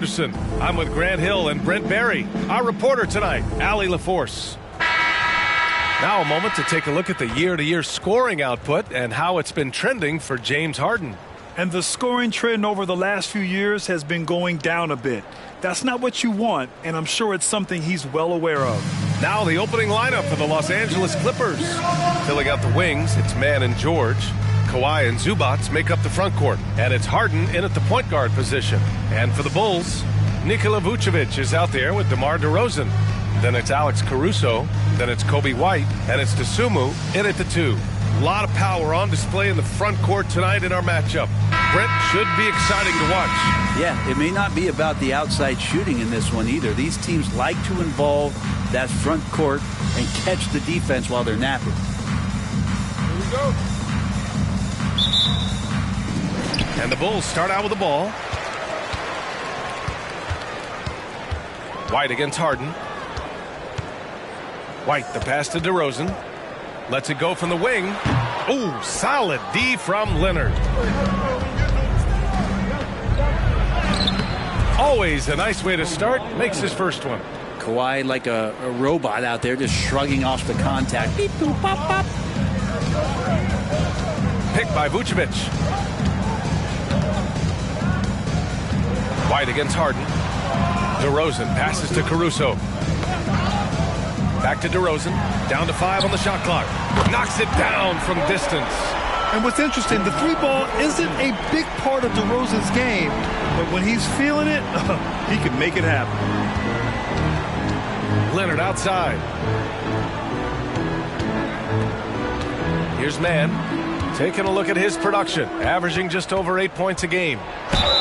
I'm with Grant Hill and Brent Barry. Our reporter tonight, Allie LaForce. Now a moment to take a look at the year-to-year scoring output and how it's been trending for James Harden. And the scoring trend over the last few years has been going down a bit. That's not what you want, and I'm sure it's something he's well aware of. Now the opening lineup for the Los Angeles Clippers. Filling out the wings, it's Mann and George. Kawhi and Zubac make up the front court, and it's Harden in at the point guard position. And for the Bulls, Nikola Vucevic is out there with DeMar DeRozan. Then it's Alex Caruso, then it's Kobe White, and it's Dosunmu in at the 2. A lot of power on display in the front court tonight in our matchup. Brent, should be exciting to watch. Yeah, it may not be about the outside shooting in this one either. These teams like to involve that front court and catch the defense while they're napping. Here we go. And the Bulls start out with the ball. White against Harden. White, the pass to DeRozan. Lets it go from the wing. Ooh, solid D from Leonard. Always a nice way to start. Makes his first one. Kawhi like a robot out there just shrugging off the contact. Beep, boop, pop, pop. Picked by Vucevic. White against Harden. DeRozan passes to Caruso. Back to DeRozan. Down to 5 on the shot clock. Knocks it down from distance. And what's interesting, the 3-ball isn't a big part of DeRozan's game, but when he's feeling it, he can make it happen. Leonard outside. Here's Mann. Taking a look at his production, averaging just over 8 points a game.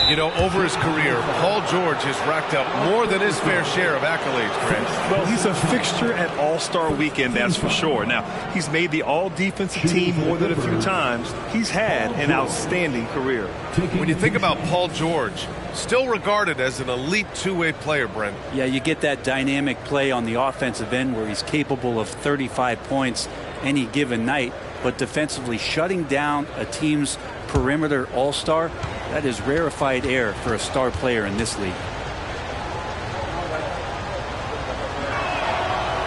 You know, over his career, Paul George has racked up more than his fair share of accolades, Grant. Well, he's a fixture at All-Star Weekend, that's for sure. Now, he's made the All-Defensive team more than a few times. He's had an outstanding career. When you think about Paul George, still regarded as an elite two-way player, Brent. Yeah, you get that dynamic play on the offensive end where he's capable of 35 points any given night, but defensively shutting down a team's perimeter all-star, that is rarefied air for a star player in this league.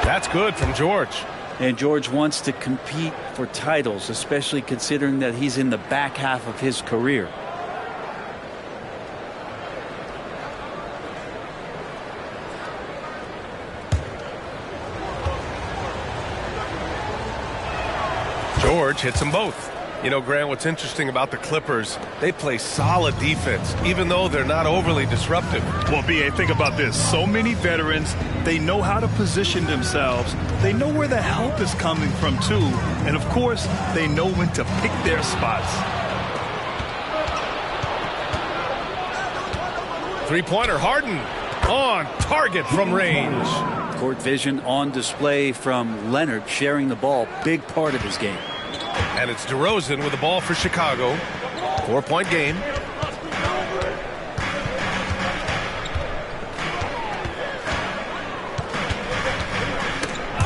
That's good from George. And George wants to compete for titles, especially considering that he's in the back half of his career. George hits them both. You know, Grant, what's interesting about the Clippers, they play solid defense, even though they're not overly disruptive. Well, B.A., think about this. So many veterans, they know how to position themselves. They know where the help is coming from, too. And, of course, they know when to pick their spots. Three-pointer, Harden on target from range. Court vision on display from Leonard, sharing the ball, big part of his game. And it's DeRozan with the ball for Chicago. 4-point game.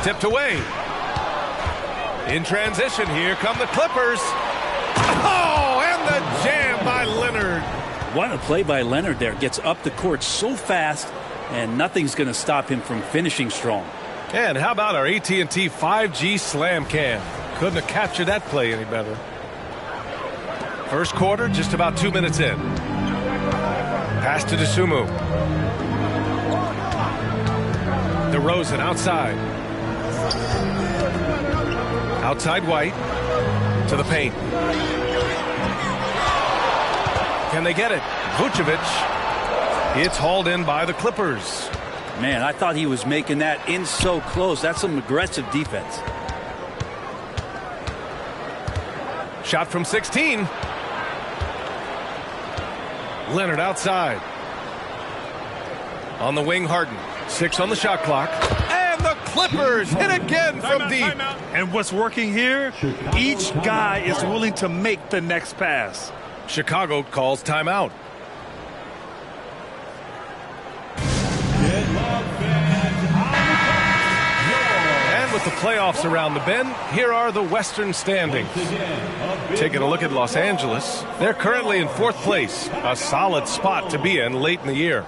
Tipped away. In transition, here come the Clippers. Oh, and the jam by Leonard. What a play by Leonard there. Gets up the court so fast, and nothing's going to stop him from finishing strong. And how about our AT&T 5G Slam Cam? Couldn't have captured that play any better. First quarter, just about 2 minutes in. Pass to Dosunmu. DeRozan outside. Outside White. To the paint. Can they get it? Vucevic. It's hauled in by the Clippers. Man, I thought he was making that in so close. That's some aggressive defense. Shot from 16. Leonard outside. On the wing, Harden. 6 on the shot clock. And the Clippers hit again from deep. And what's working here? Each guy is willing to make the next pass. Chicago calls timeout. And with the playoffs around the bend, here are the Western standings. Taking a look at Los Angeles, they're currently in 4th place, a solid spot to be in late in the year.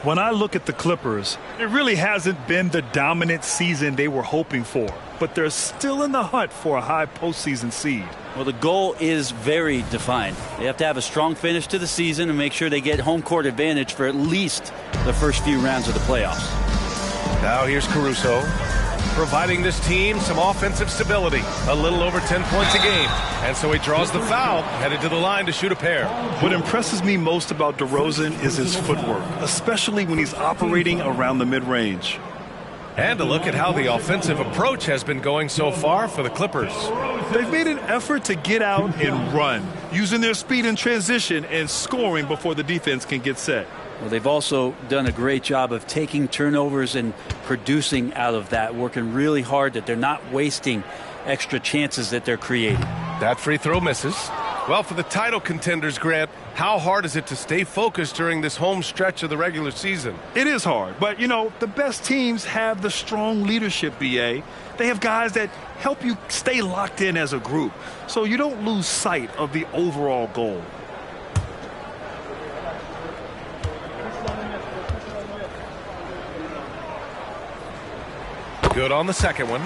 When I look at the Clippers, it really hasn't been the dominant season they were hoping for, but they're still in the hunt for a high postseason seed. Well, the goal is very defined. They have to have a strong finish to the season and make sure they get home court advantage for at least the first few rounds of the playoffs. Now here's Caruso, providing this team some offensive stability. A little over 10 points a game. And so he draws the foul, headed to the line to shoot a pair. What impresses me most about DeRozan is his footwork, especially when he's operating around the mid-range. And a look at how the offensive approach has been going so far for the Clippers. They've made an effort to get out and run, using their speed in transition and scoring before the defense can get set. Well, they've also done a great job of taking turnovers and producing out of that, working really hard that they're not wasting extra chances that they're creating. That free throw misses. Well, for the title contenders, Grant, how hard is it to stay focused during this home stretch of the regular season? It is hard, but, you know, the best teams have the strong leadership, B.A. They have guys that help you stay locked in as a group, so you don't lose sight of the overall goal. Good on the second one.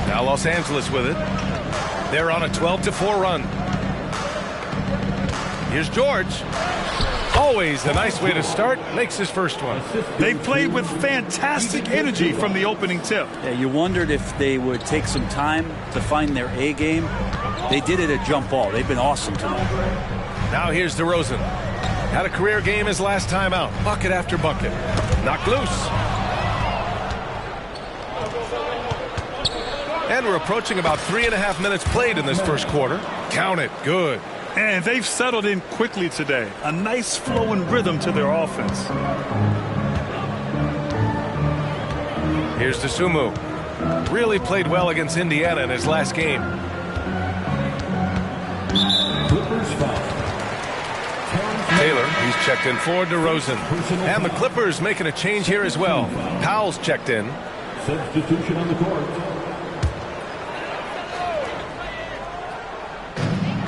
Now Los Angeles with it. They're on a 12-4 run. Here's George. Always a nice way to start. Makes his first one. They played with fantastic energy from the opening tip. Yeah, you wondered if they would take some time to find their A game. They did it at jump ball. They've been awesome tonight. Now here's DeRozan. Had a career game his last time out. Bucket after bucket. Knocked loose. And we're approaching about 3.5 minutes played in this first quarter. Count it. Good. And they've settled in quickly today. A nice flow and rhythm to their offense. Here's Dosunmu. Really played well against Indiana in his last game. Taylor, he's checked in for DeRozan. And the Clippers making a change here as well. Powell's checked in. Substitution on the court.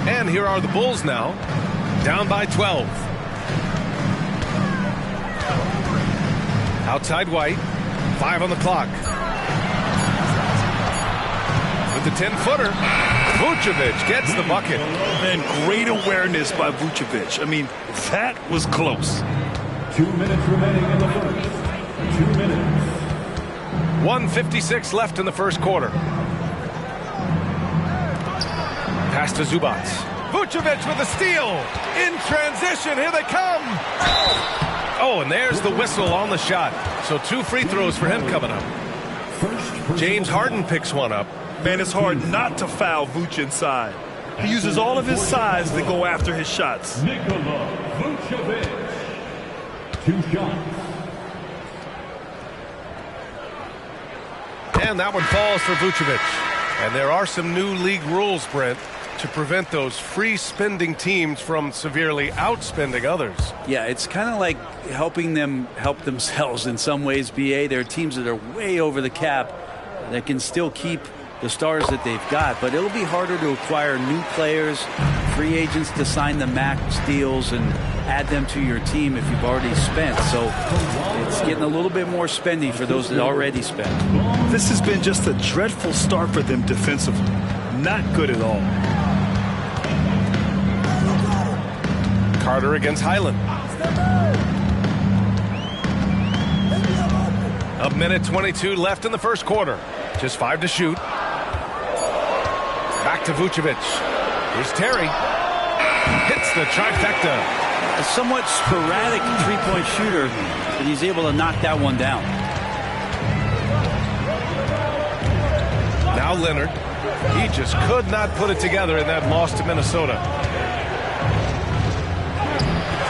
And here are the Bulls now, down by 12. Outside White, 5 on the clock. With the 10-footer, Vucevic gets the bucket. And great awareness by Vucevic. I mean, that was close. 2 minutes remaining in the first. 2 minutes. 1:56 left in the first quarter. Pass to Zubac. Vucevic with a steal. In transition. Here they come. Oh, and there's the whistle on the shot. So 2 free throws for him coming up. James Harden picks one up. Man, it's hard not to foul Vuce inside. He uses all of his size to go after his shots. Nikola Vucevic. 2 shots. And that one falls for Vucevic. And there are some new league rules, Brent, to prevent those free spending teams from severely outspending others. Yeah, it's kind of like helping them help themselves in some ways, BA. There are teams that are way over the cap that can still keep the stars that they've got, but it'll be harder to acquire new players, free agents to sign the max deals and add them to your team if you've already spent. So it's getting a little bit more spending for those that already spent. This has been just a dreadful start for them defensively. Not good at all. Carter against Highland. 1:22 left in the first quarter. Just 5 to shoot. Back to Vucevic. Here's Terry. Hits the trifecta. A somewhat sporadic three-point shooter, but he's able to knock that one down. Now Leonard. He just could not put it together in that loss to Minnesota.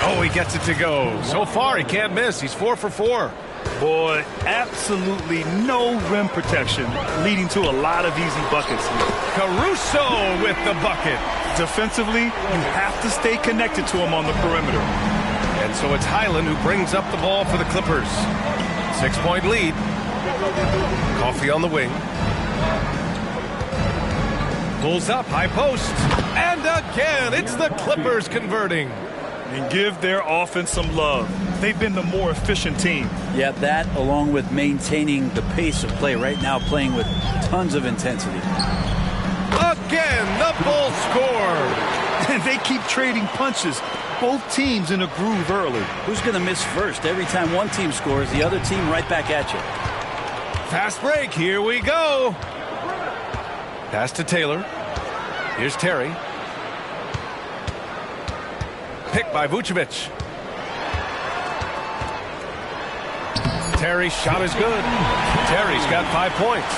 Oh, he gets it to go. So far, he can't miss. He's 4 for 4. Boy, absolutely no rim protection, leading to a lot of easy buckets here. Caruso with the bucket. Defensively, you have to stay connected to him on the perimeter. And so it's Highland who brings up the ball for the Clippers. 6-point lead. Coffee on the wing. Pulls up, high post. And again, it's the Clippers converting. And give their offense some love. They've been the more efficient team. Yeah, that along with maintaining the pace of play right now, playing with tons of intensity. Again, the Bulls score. And they keep trading punches. Both teams in a groove early. Who's going to miss first? Every time one team scores, the other team right back at you. Fast break. Here we go. Pass to Taylor. Here's Terry. Pick by Vucevic. Terry's shot is good. Terry's got 5 points.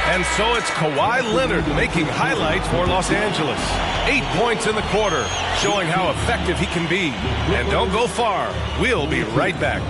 And so it's Kawhi Leonard making highlights for Los Angeles. 8 points in the quarter, showing how effective he can be. And don't go far. We'll be right back.